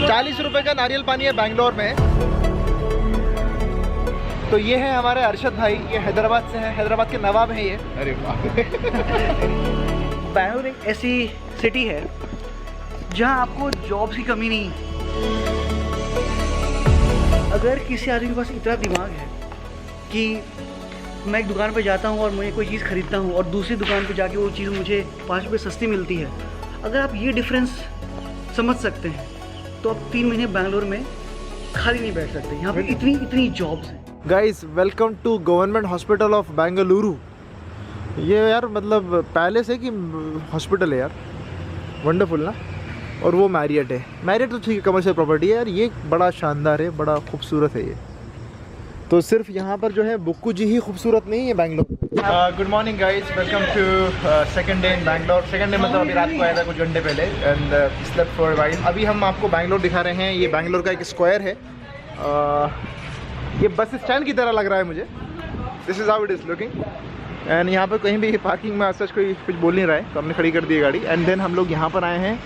40 रुपए का नारियल पानी है बैंगलोर में। तो ये है हमारे अरशद भाई, ये हैदराबाद से हैं, हैदराबाद के नवाब हैं ये। अरे वाह। बैंगलोर एक ऐसी सिटी है जहाँ आपको जॉब्स की कमी नहीं। अगर किसी आदमी के पास इतना दिमाग है कि मैं एक दुकान पे जाता हूँ और मैं कोई चीज़ खरीदता हूँ और दूसरी दुकान पे जाके वो चीज़ मुझे 5 रुपये सस्ती मिलती है, अगर आप ये डिफरेंस समझ सकते हैं तो आप 3 महीने बैंगलोर में खाली नहीं बैठ सकते। यहाँ पे इतनी जॉब्स हैं। Guys welcome to government hospital of Bengaluru. ये यार मतलब पैलेस है कि हॉस्पिटल है यार, वंडरफुल ना। और वो मैरियट है, मैरियट तो ठीक है, कमर्शियल प्रॉपर्टी है यार। ये बड़ा शानदार है, बड़ा खूबसूरत है ये। तो सिर्फ यहाँ पर जो है बुक्कू जी ही खूबसूरत नहीं है Bangalore. Good morning guys, welcome to second day in Bangalore. Second day मतलब अभी रात को आया था कुछ घंटे पहले एंड स्लेप्ट फॉर व्हाइल। अभी हम आपको बैंगलोर दिखा रहे हैं। ये बैंगलोर का एक स्क्वायर है। ये बस स्टैंड की तरह लग रहा है मुझे। This is how it is looking. And यहाँ पर कहीं भी पार्किंग में सच कोई कुछ बोल नहीं रहा है, तो हमने खड़ी कर दी है गाड़ी। एंड देन हम लोग यहाँ पर आए हैं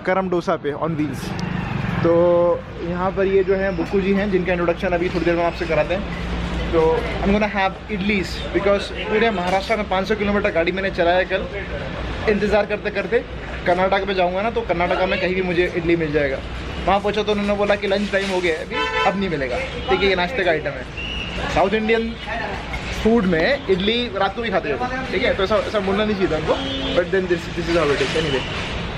करम डोसा पे ऑन व्हील्स। तो यहाँ पर ये जो है बुक्कू जी हैं, जिनका इंट्रोडक्शन अभी थोड़ी देर में आपसे कराते हैं। तो I am gonna have idlis because पूरे महाराष्ट्र में 500 किलोमीटर गाड़ी मैंने चलाया कल, इंतज़ार करते करते। कर्नाटक में जाऊँगा ना तो कर्नाटका में कहीं भी मुझे इडली मिल जाएगा। वहाँ पहुँचा तो उन्होंने बोला कि लंच टाइम हो गया है अभी, अब नहीं मिलेगा। ठीक है, ये नाश्ते का आइटम है। साउथ इंडियन फूड में इडली रात को भी खाते हैं, ठीक है, तो ऐसा बोलना नहीं चाहिए हमको। But then this is how it is anyway.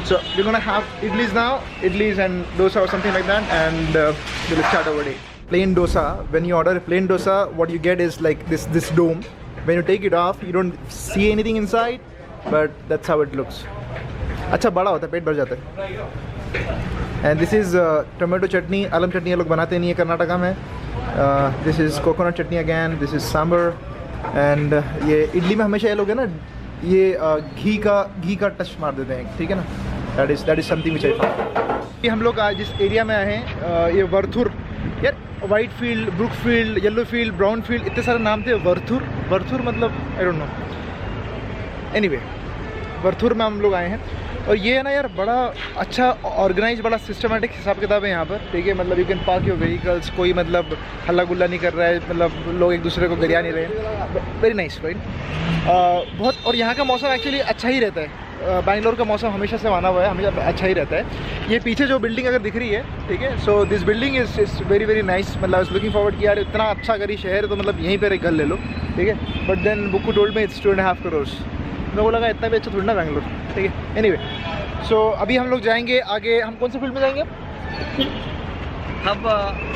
So we're gonna have idlis now, idlis and dosa or something like that, and we'll start our day. Plain dosa. When you order a plain dosa, what you get is like this dome. When you take it off, you don't see anything inside, but that's how it looks. अच्छा बड़ा होता है, पेट भर जाता है। And this is tomato chutney, आलम चटनी ये लोग बनाते नहीं है कर्नाटका में। This is coconut chutney again. This is sambar. And ये इडली में हमेशा ये लोग है ना, ये घी का टच मार देते हैं, ठीक है ना। That is something which I found. हम लोग आज जिस एरिया में आए हैं ये वर्थुर यार, white field, brook field, yellow field, brown field, इतने सारे नाम थे। वर्थुर मतलब I don't know. Anyway Varthur में हम लोग आए हैं। और ये है ना यार, बड़ा अच्छा ऑर्गेनाइज, बड़ा सिस्टमेटिक हिसाब किताब है यहाँ पर, ठीक है। मतलब you can park your vehicles, कोई मतलब हल्ला गुल्ला नहीं कर रहा है, मतलब लोग एक दूसरे को गिरा नहीं रहे। Very nice right. बहुत। और यहाँ का मौसम एक्चुअली अच्छा ही रहता है। बैंगलोर का मौसम हमेशा से माना हुआ है, हमेशा अच्छा ही रहता है। ये पीछे जो बिल्डिंग अगर दिख रही है, ठीक है, so this building is very nice. मतलब आई वाज लुकिंग फॉरवर्ड कि यार इतना अच्छा अगर ये शहर है तो मतलब यहीं पर एक घर ले लो, ठीक है। बट देन बुक्कू टोल्ड में इट्स 2.5 करोड़। मेरे को लगा इतना भी अच्छा थोड़ी ना बैंगलोर, ठीक है। एनीवे सो अभी हम लोग जाएंगे आगे। हम कौन से फील्ड में जाएंगे? हम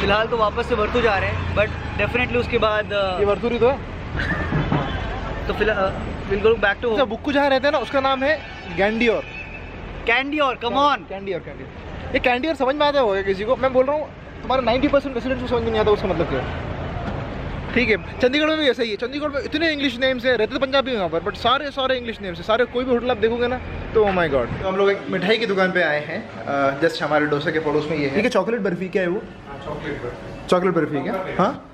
फिलहाल तो वापस से वर्थुर जा रहे हैं, बट डेफिनेटली उसके बाद ये वर्थुर ही तो है। तो फिलहाल विल गो बैक टू। बुक्कू जहाँ रहते हैं ना उसका नाम है गैंडियोर। कैंडियोर, कम ऑन। कैंडियोर। ये कैंडियोर समझ में आता होगा किसी को? मैं बोल रहा हूँ तुम्हारा 90% रेसिडेंट्स को समझ में नहीं आता उसका मतलब क्या है, ठीक है। चंडीगढ़ में भी ऐसा ही है। चंडीगढ़ में इतने इंग्लिश नेम्स है, रहते तो पंजाबी वहाँ पर, बट सारे इंग्लिश नेम्स है सारे। कोई भी होटल आप देखोगे ना तो ओ माय गॉड। तो हम लोग एक मिठाई की दुकान पे आए हैं, जस्ट हमारे डोसा के पड़ोस में ये है, ठीक है। चॉकलेट बर्फी क्या है वो? चॉकलेट बर्फी क्या? हाँ,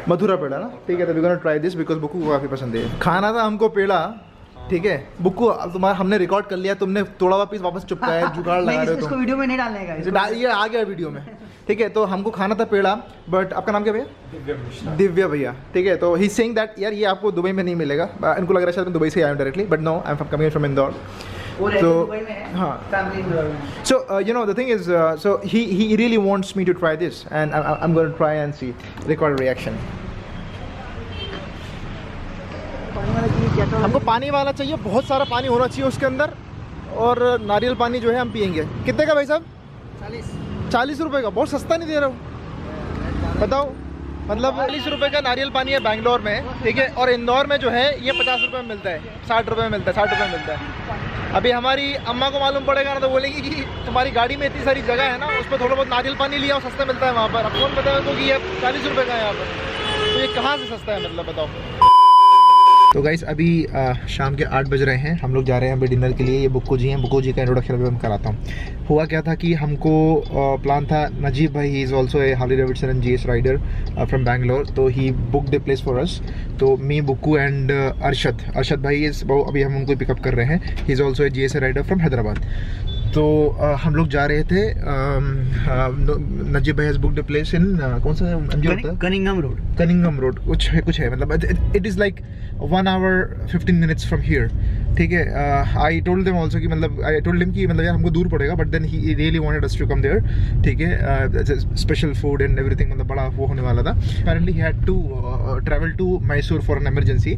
मथुरा पेड़ा ना, ठीक है। तो we gonna try this because Bukku को काफ़ी पसंद है। खाना था हमको पेड़ा, ठीक है। बुक्कू तुम्हारा हमने रिकॉर्ड कर लिया, तुमने तोड़ा हुआ पीस वापस चुपका है, जुगाड़ लगा रहे हो। इसको वीडियो में नहीं डालने का, ये आ गया वीडियो में, ठीक है। तो हमको खाना था पेड़ा, बट आपका नाम क्या भैया? दिव्या भैया, ठीक है। तो ही सेइंग दैट यार ये आपको दुबई में नहीं मिलेगा। इनको लग रहा है शायद मैं दुबई से आया हूँ directly, but no, I am coming from Indore. So you know the thing is, so he really wants me to try this, and I'm going to try and see record reaction. हमको पानी वाला चाहिए, बहुत सारा पानी होना चाहिए उसके अंदर, और नारियल पानी जो है हम पियेंगे। कितने का भाई साहब? 40 रुपए का। बहुत सस्ता नहीं दे रहा हूँ, बताओ। मतलब 40 रुपए का नारियल पानी है बैंगलोर में, ठीक है। और इंदौर में जो है ये 50 रुपये में मिलता है, 60 रुपये में मिलता है, 60 रुपये में मिलता है। अभी हमारी अम्मा को मालूम पड़ेगा ना तो बोलेगी कि तुम्हारी गाड़ी में इतनी सारी जगह है ना, उस पर थोड़ा बहुत नारियल पानी लिया और सस्ता मिलता है वहाँ पर। अब कौन बताएगा तो कि ये 40 रुपये का है यहाँ पर, तो ये कहाँ से सस्ता है, मतलब बताओ। तो गाइस अभी शाम के 8 बज रहे हैं, हम लोग जा रहे हैं अभी डिनर के लिए। ये बुक्कू जी हैं, बुक्कू जी का इंट्रोडक्शन अभी मैं कराता हूँ। हुआ क्या था कि हमको प्लान था, नजीब भाई he is also a Harley Davidson and GS rider from Bangalore, तो he booked the place for us. तो मी, बुक्कू एंड अरशद भाई इज़, अभी हम उनको पिकअप कर रहे हैं। He is also a GS rider from Hyderabad. तो हम लोग जा रहे थे नजीब भाई has booked a place in कौन सा एमजी होता है, कनिंगम रोड कुछ है मतलब it is like 1 hour 15 minutes from here, ठीक है। आई टोल्ड देम आल्सो कि मतलब आई टोल्ड हिम कि मतलब यार हमको दूर पड़ेगा, but then he really wanted us to come there, ठीक है। स्पेशल फूड एंड एवरीथिंग, मतलब बड़ा वो होने वाला था। Apparently he had to travel to Mysore for an emergency,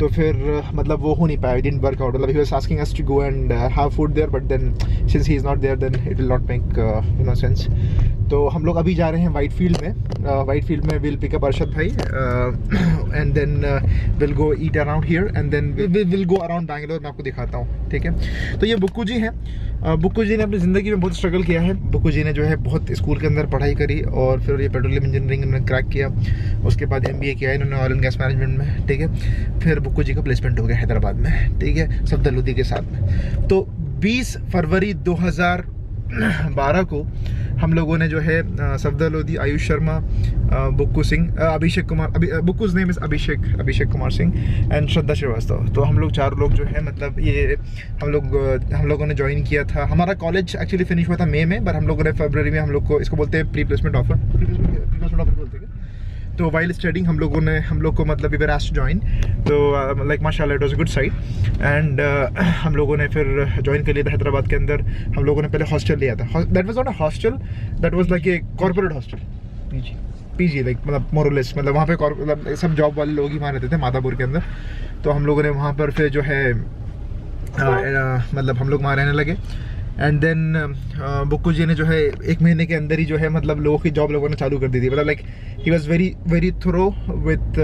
तो फिर मतलब वो हो नहीं पाया, डिडंट वर्क आउट। मतलब he was asking us to go and have food there, but then since he is not there then it will not make you no sense. तो हम लोग अभी जा रहे हैं वाइट फील्ड में विल पिक अप अरशद भाई and then will go eat around here and then will go around Bangalore. मैं आपको दिखाता हूँ, ठीक है। तो ये बुक्कू जी हैं। बुक्कू जी ने अपनी ज़िंदगी में बहुत स्ट्रगल किया है। बुक्कू जी ने जो है बहुत स्कूल के अंदर पढ़ाई करी और फिर ये पेट्रोलियम इंजीनियरिंग इन्होंने क्रैक किया, उसके बाद MBA किया इन्होंने ऑयल एंड गैस मैनेजमेंट में, ठीक है। फिर बुक्कू जी का प्लेसमेंट हो गया हैदराबाद में, ठीक है, सफदर लोधी के साथ में। तो 20 फरवरी 2012 को हम लोगों ने जो है Safdar Lodhi, Ayush Sharma, Bukku Singh, Abhishek Kumar, Bukku's name is Abhishek Kumar Singh and Shraddha Srivastava. तो हम लोग 4 लोग जो है मतलब ये हम लोगों ने ज्वाइन किया था। हमारा कॉलेज एक्चुअली फिनिश हुआ था मई में, पर हम लोगों ने फरवरी में हम लोग को इसको बोलते हैं प्री प्लेसमेंट ऑफर बोलते हैं। तो वाइल स्टडिंग हम लोग को मतलब we were asked to join, तो लाइक माशाल्लाह it was a good side and हम लोगों ने फिर ज्वाइन कर लिया था हैदराबाद के अंदर। हम लोगों ने पहले हॉस्टल लिया था, that was not a hostel, that was like a corporate hostel, PG like मतलब मोरलेस, मतलब वहाँ पे मतलब सब जॉब वाले लोग ही वहाँ रहते थे मादापुर के अंदर। तो हम लोगों ने वहाँ पर फिर जो है मतलब हम लोग वहाँ रहने लगे एंड देन बुक्कू जी ने जो है 1 महीने के अंदर ही जो है मतलब लोगों की जॉब लोगों ने चालू कर दी थी। मतलब like he was very thorough with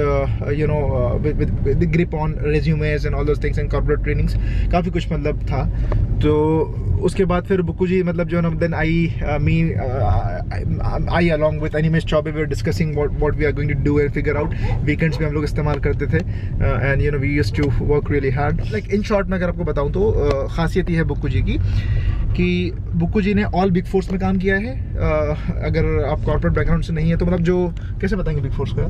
you know with grip on resumes and all those things and corporate trainings, काफ़ी कुछ मतलब था। तो उसके बाद फिर बुक्कू जी मतलब जो है ना then I along with Animesh Chaubey we were discussing what we are going to do and figure out. Weekends में हम लोग इस्तेमाल करते थे and you know we used to work really hard. Like in short में अगर आपको बताऊँ तो खासियत ये है बुक्कू जी की कि बुक्कू जी ने ऑल बिग फोर्स में काम किया है। अगर आप कॉर्पोरेट बैकग्राउंड से नहीं है तो मतलब जो कैसे बताएंगे बिग फोर्स का?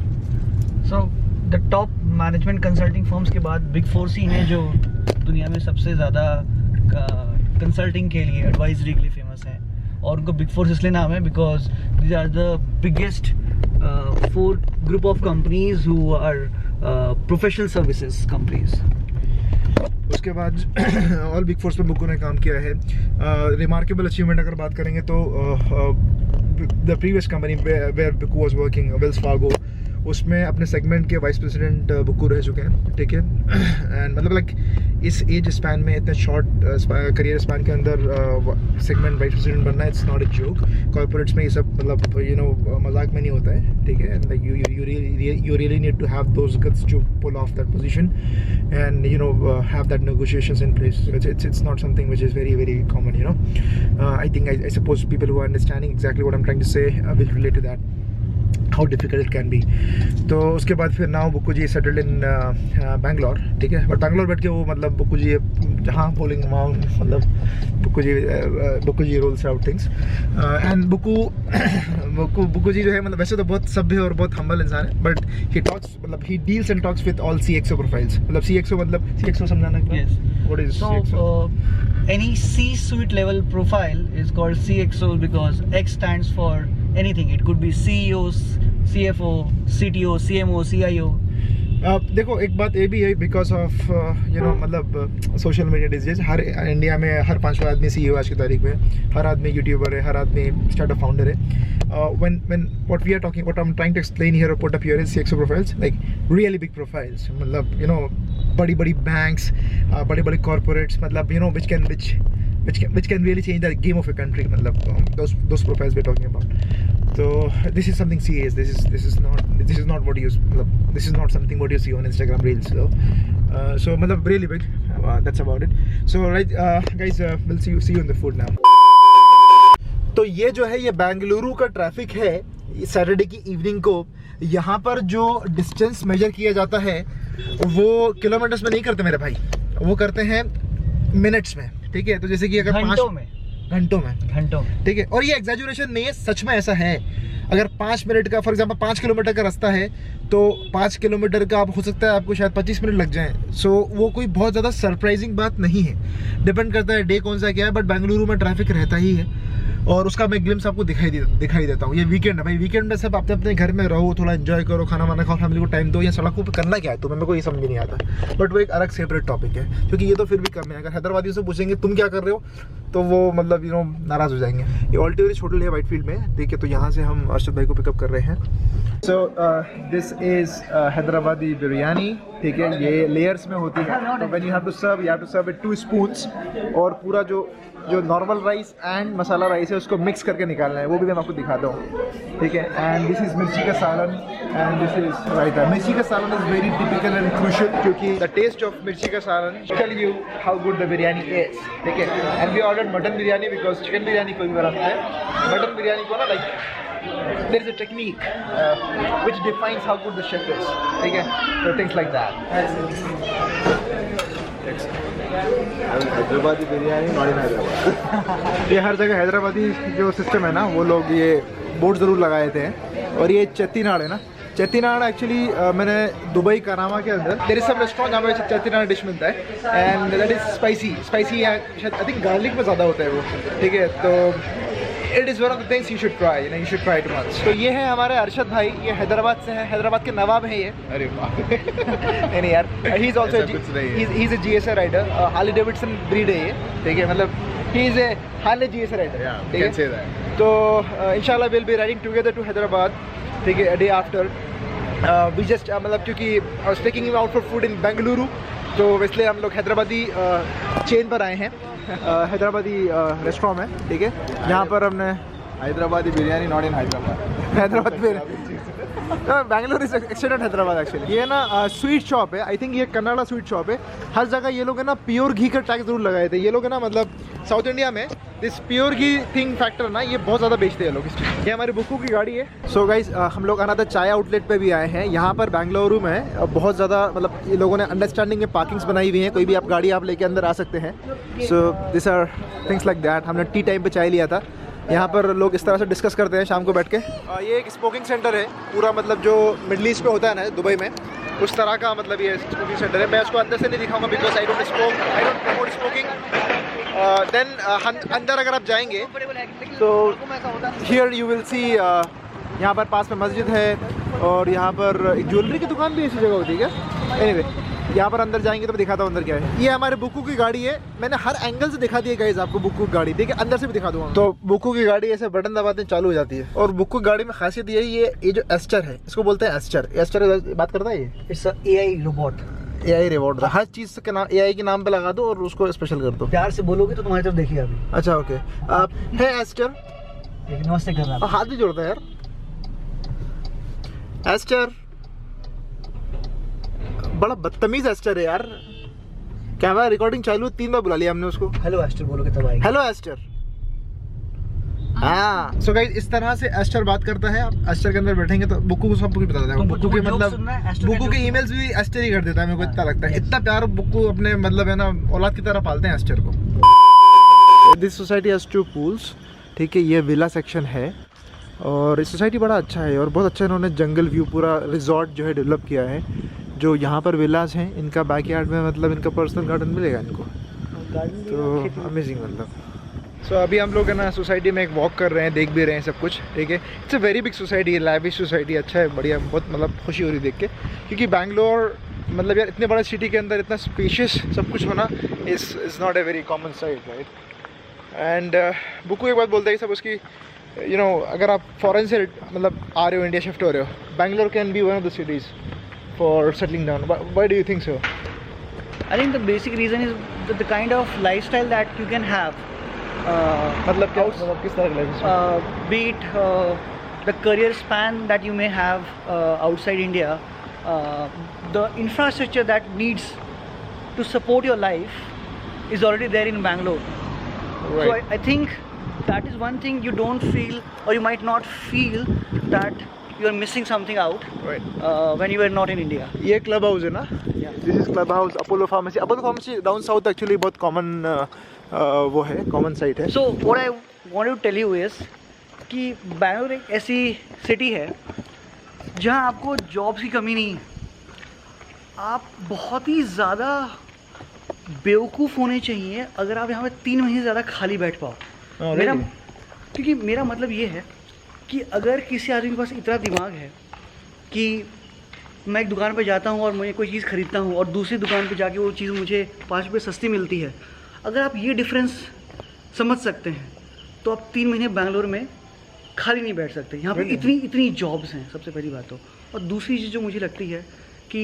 So the top management consulting firms के बाद बिग फोर्स ही हैं जो दुनिया में सबसे ज़्यादा कंसल्टिंग के लिए, एडवाइजरी के लिए फेमस हैं। और उनको बिग फोर्स इसलिए नाम है because these are the biggest 4 group of companies who are professional services companies. उसके बाद ऑल बिग फोर्स में बुक्कू ने काम किया है। रिमार्केबल अचीवमेंट अगर बात करेंगे तो the previous company where Bukku was working, Wells Fargo, उसमें अपने सेगमेंट के वाइस प्रेसिडेंट बुक्कू रह चुके हैं, ठीक है। एंड मतलब लाइक इस एज स्पैन में, इतने शॉर्ट करियर स्पैन के अंदर सेगमेंट वाइस प्रेसिडेंट बनना, it's not a joke. Corporates में ये सब मतलब यू नो मजाक में नहीं होता है, ठीक है। And like you really need to have those guts to pull off that position and you know have that negotiations in place. It's not something which is very common, you know. I think I suppose people who are understanding exactly what I'm trying to say will relate to that, how difficult it can be. तो उसके बाद फिर now Bukku ji settled in Bangalore, ठीक है। But Bangalore बैठ के वो मतलब बुक्कू जी जहाँ बोलेंगे वहाँ मतलब बुक्कू जी रोल्स आउट थिंग्स एंड बुक्कू जी जो है मतलब वैसे तो बहुत सभ्य और बहुत हम्बल इंसान है, बट ही टॉक्स मतलब he deals and talks with all CXO profiles. मतलब CXO समझाना what is CXO? Any C-suite level profile is called CXO because X stands for anything. It could be CEO, CFO, CTO, CMO, CIO. देखो एक बात ये भी है because of you know मतलब social media disease, हर India में हर 5वां आदमी CEO आज की तारीख में, हर आदमी यूट्यूबर है, हर आदमी स्टार्टअप फाउंडर है। when what I'm trying to explain here or put up here is CXO profiles, like really big profiles, मतलब you know बड़ी banks, बड़े corporates, मतलब you know which can really change the game of a country, मतलब those profiles we're talking about. So this is something serious. This is not what you this is not something what you see on Instagram reels. So मतलब really big. That's about it. So right guys, we'll see you in the food now. तो ये जो है ये बेंगलुरु का traffic है Saturday की evening को। यहाँ पर जो डिस्टेंस मेजर किया जाता है वो किलोमीटर्स में नहीं करते मेरे भाई, वो करते हैं मिनट्स में, ठीक है। तो जैसे कि अगर घंटों में, ठीक है। और ये एग्जैजुरेशन नहीं है, सच में ऐसा है। अगर 5 मिनट का, फॉर एग्जांपल 5 किलोमीटर का रास्ता है तो 5 किलोमीटर का आप हो सकता है आपको शायद 25 मिनट लग जाएं। सो वो कोई बहुत ज़्यादा सरप्राइजिंग बात नहीं है, डिपेंड करता है डे कौन सा क्या है। बट बेंगलुरु में ट्रैफिक रहता ही है और उसका मैं ग्लिम्स आपको दिखाई देता हूँ। ये वीकेंड है भाई, वीकेंड में सब अपने अपने घर में रहो, थोड़ा एंजॉय करो, खाना वाना खाओ, फैमिली को टाइम दो। या सड़कों पे करना क्या है तो मेरे को ये समझ नहीं आता, बट वो एक अलग सेपरेट टॉपिक है, क्योंकि ये तो फिर भी कम है। अगर हैदराबादियों से पूछेंगे तुम क्या कर रहे हो तो वो मतलब नाराज़ हो जाएंगे। ये ऑल्टिवेरिज होटल है वाइट फील्ड में, ठीक है। तो यहाँ से हम अर्शद भाई को पिकअप कर रहे हैं। So this is Hyderabadi biryani, ठीक है। ये लेयर्स में होती है, तो when you have to serve with 2 spoons, और पूरा जो normal rice and masala rice है उसको मिक्स करके निकालना है, वो भी मैं आपको दिखाता हूँ, ठीक है। एंड दिस इज़ मिर्ची का सालन एंड दिस इज़ रायता। मिर्ची का सालन is very typical and crucial, क्योंकि द टेस्ट ऑफ मिर्ची का सालन tell you how good the biryani is, ठीक है। And we order mutton biryani because chicken biryani कोई भी बनाता है, मटन बिरयानी को ना like there is a technique which defines how good the chef is, ठीक है। So things like that. Hyderabadi biryani not in Hyderabad. ये हर जगह हैदराबादी जो सिस्टम है ना, वो लोग ये बोर्ड ज़रूर लगाए थे। और ये चेट्टीनाड है ना, चेट्टीनाड एक्चुअली मैंने दुबई करामा के अंदर देयर इज सम रेस्टोरेंट जहाँ पे चेट्टीनाड डिश मिलता है एंड दैट इज़ स्पाइसी या शायद आई थिंक गार्लिक में ज़्यादा होता है वो, ठीक है। तो it is one of the things you should try, you should try it once. तो ये है हमारे अरशद भाई, ये हैदराबाद से हैं, हैदराबाद के नवाब हैं ये। अरे वाह। नहीं यार, he is also he is a GSA rider, Harley Davidson breed है ये, ठीक है। मतलब he is a Harley GSA rider, ठीक है। तो इंशाल्लाह will be riding together to Hyderabad, ठीक है, डे आफ्टर। वी जस्ट मतलब क्योंकि I was taking him out for food in Bengaluru, तो इसलिए हम लोग हैदराबादी चेन पर आए हैं। हैदराबादी रेस्टोरेंट है, ठीक है, जहाँ पर हमने हैदराबादी बिरयानी नॉट इन हैदराबाद। हैदराबाद में Bengaluru is extended Hyderabad actually. ये ना स्वीट शॉप है, आई थिंक ये कन्नाडा स्वीट शॉप है। हर जगह ये लोग है ना प्योर घी का टैक्स जरूर लगाए थे ये लोग, है ना। मतलब साउथ इंडिया में this pure ghee thing factor ना, ये बहुत ज़्यादा बेचते हैं लोग इस चीज़। ये हमारी बुक्कू की गाड़ी है। सो गाइज हम लोग अनादर चाय आउटलेट पे भी आए हैं। यहाँ पर बेंगलुरु में बहुत ज़्यादा मतलब ये लोगों ने अंडरस्टैंडिंग में पार्किंग्स बनाई हुई हैं, कोई भी आप गाड़ी आप लेके अंदर आ सकते हैं। So this are things like that. हमने टी टाइम पे चाय लिया था। यहाँ पर लोग इस तरह से डिस्कस करते हैं शाम को बैठ के। ये एक स्मोकिंग सेंटर है पूरा, मतलब जो मिडल ईस्ट में होता है ना दुबई में, उस तरह का मतलब ये स्मोकिंग सेंटर है। मैं उसको अंदर से नहीं दिखाऊंगा because I don't promote smoking. Then अंदर अगर आप जाएंगे तो हियर यू विल सी, यहाँ पर पास में मस्जिद है और यहाँ पर एक ज्वेलरी की दुकान भी ऐसी जगह होती है क्या। एनीवे यहाँ पर अंदर जाएंगे तो मैं दिखाता हूँ अंदर क्या है। ये हमारे बुक्कू की गाड़ी है, मैंने हर एंगल से दिखा दिया गाइस आपको बुक्कू की गाड़ी, ठीक है। अंदर से भी दिखा दूँगा। तो बुक्कू की गाड़ी ऐसे बटन दबाते चालू हो जाती है। और बुक्कू की गाड़ी में खासियत ये जो एस्टर है, इसको बोलते हैं एस्टर बात करता है ये। It's AI robot, AI robot. हर चीज़ के नाम AI के नाम पे लगा दो और उसको स्पेशल कर दो। प्यार से बोलोगे तो तुम्हारी तरफ देखिए अभी। अच्छा ओके, आप है एस्टर, लेकिन नमस्ते कर रहा है, हाथ भी जोड़ता है यार। एस्टर बड़ा बदतमीज एस्टर है यार। कैमरा रिकॉर्डिंग चालू, 3 बार बुला लिया हमने उसको। हेलो एस्टर बोलोगे तब आएगी। Hello Aster. हाँ सो गाइस इस तरह से एस्टर बात करता है। आप एस्टर के अंदर बैठेंगे तो बुक्कू को सब कुछ बता देता है। बुक्कू के मतलब बुक्कू के ईमेल्स भी एस्टर ही कर देता है, मेरे को इतना लगता है। इतना प्यार बुक्कू अपने मतलब है ना औलाद की तरह पालते हैं एस्टर को। दिस सोसाइटी हैज 2 पूल्स, ठीक है। ये विला सेक्शन है और इस सोसाइटी बड़ा अच्छा है और बहुत अच्छा इन्होंने जंगल व्यू पूरा रिजॉर्ट जो है डेवलप किया है। जो यहाँ पर विलास हैं इनका बैकयार्ड में मतलब इनका पर्सनल गार्डन मिलेगा इनको, तो अमेजिंग मतलब। सो अभी हम लोग है ना सोसाइटी में एक वॉक कर रहे हैं, देख भी रहे हैं सब कुछ, ठीक है। It's a very big society, lavish society, अच्छा है, बढ़िया, बहुत मतलब खुशी हो रही देख के। क्योंकि बैंगलोर मतलब यार इतने बड़े सिटी के अंदर इतना स्पेशियस सब कुछ होना is not a very common sight, right. And Bukku एक बात बोलता है सब उसकी, यू नो, अगर आप फॉरेन से मतलब आ रहे हो, इंडिया शिफ्ट हो रहे हो, Bangalore can be one of the cities for settling down. Why do you think so? I think the basic reason is the kind of lifestyle that you can have. मतलब क्या, मतलब किस तरह का lifestyle? Be it the career span that you may have outside India, the infrastructure that needs to support your life is already there in Bangalore. Right. So I think that is one thing you don't feel, or you might not feel that you are missing something out, right, when you are not in India. ये club house है ना, Yeah. This is club house Apollo pharmacy down south actually बहुत common वो है, common site है। So what I want to tell you is कि बैंगलोर एक ऐसी सिटी है जहाँ आपको जॉब्स की कमी नहीं है। आप बहुत ही ज़्यादा बेवकूफ़ होने चाहिए अगर आप यहाँ पे 3 महीने से ज़्यादा खाली बैठ पाओ। क्योंकि मेरा मतलब ये है कि अगर किसी आदमी के पास इतना दिमाग है कि मैं एक दुकान पे जाता हूँ और मैं कोई चीज़ ख़रीदता हूँ और दूसरी दुकान पे जाके वो चीज़ मुझे 5 रुपये सस्ती मिलती है, अगर आप ये डिफरेंस समझ सकते हैं तो आप 3 महीने बैंगलोर में खाली नहीं बैठ सकते। यहाँ पे इतनी जॉब्स हैं सबसे पहली बात तो। और दूसरी चीज़ जो मुझे लगती है कि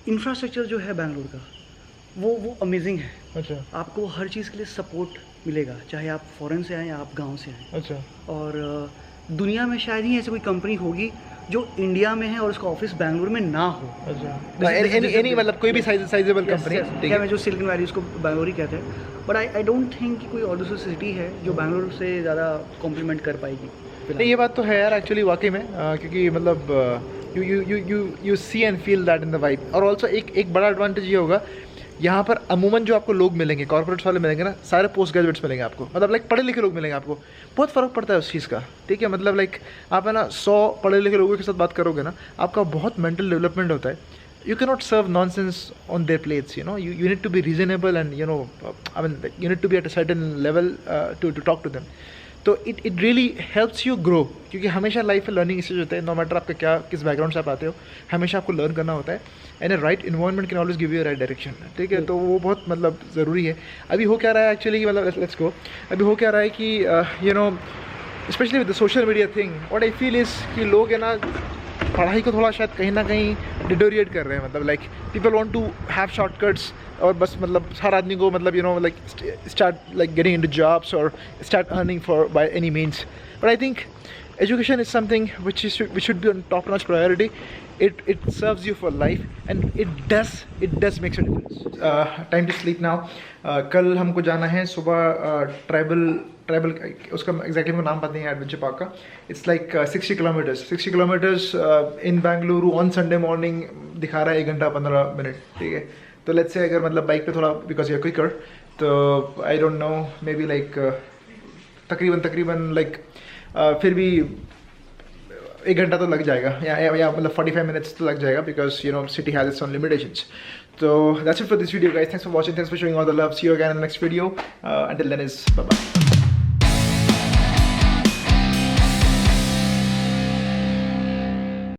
इंफ्रास्ट्रक्चर जो है बैंगलोर का वो अमेजिंग है। अच्छा। आपको हर चीज़ के लिए सपोर्ट मिलेगा, चाहे आप फॉरेन से आएँ या आप गांव से आएँ। अच्छा। और दुनिया में शायद ही ऐसी कोई कंपनी होगी जो इंडिया में है और उसका ऑफिस बैंगलोर में ना हो। अच्छा। एनी मतलब कोई भी साइजेबल कंपनी, ठीक है, मैं जो सिलिकॉन वैली उसको बैंगलोर ही कहते हैं, बट आई डोंट थिंक कि कोई और दूसरी सिटी है जो बैंगलोर से ज़्यादा कॉम्प्लीमेंट कर पाएगी। नहीं, ये बात तो है यार एक्चुअली वाकई में, क्योंकि मतलब you see and feel that in the vibe. और ऑल्सो एक बड़ा एडवांटेज ये होगा, यहाँ पर अमूमन जो आपको लोग मिलेंगे, कॉर्पोरेट्स वाले मिलेंगे ना, सारे पोस्ट ग्रेजुएट्स मिलेंगे आपको, मतलब लाइक पढ़े लिखे लोग मिलेंगे आपको। बहुत फ़र्क पड़ता है उस चीज़ का, ठीक है। मतलब लाइक आप है ना 100 पढ़े लिखे लोगों के साथ बात करोगे ना, आपका बहुत मेंटल डेवलपमेंट होता है। You cannot serve nonsense on their plates, you know. You need to be reasonable and you need to be at a certain level to talk to them. तो it really helps you grow, क्योंकि हमेशा life में learning इससे होता है, no matter आपका किस background से आप आते हो, हमेशा आपको लर्न करना होता है। And A right environment can always give you right direction, ठीक है। तो वो बहुत मतलब ज़रूरी है। अभी हो क्या रहा है एक्चुअली, मतलब लेट्स गो, अभी हो क्या रहा है कि specially with the social media thing, what I feel is कि लोग है ना पढ़ाई को थोड़ा शायद कहीं ना कहीं डिटोरिएट कर रहे हैं। मतलब like people want to have shortcuts, और बस मतलब हर आदमी को मतलब like start like getting into jobs और start earning for by any means. But I think education is something which should be on top notch priority. It serves you for life and it does makes a difference. Time to sleep now. कल हमको जाना है सुबह tribal उसका exactly मेरे को नाम पता नहीं है, एडवेंचर पार्क का। It's like 60 kilometres in Bengaluru on Sunday morning दिखा रहा है 1 घंटा 15 मिनट, ठीक है। तो लेट्स से अगर मतलब बाइक पे थोड़ा बिकॉज यू आर क्विकर, तो आई don't no may be like तकरीबन लाइक फिर भी 1 घंटा तो लग जाएगा या मतलब 45 मिनट्स तो लग जाएगा, because city has its own limitations. So that's it for this video, guys. Thanks for watching. Thanks for showing all the love. See you again in the next video. Until then, is bye bye.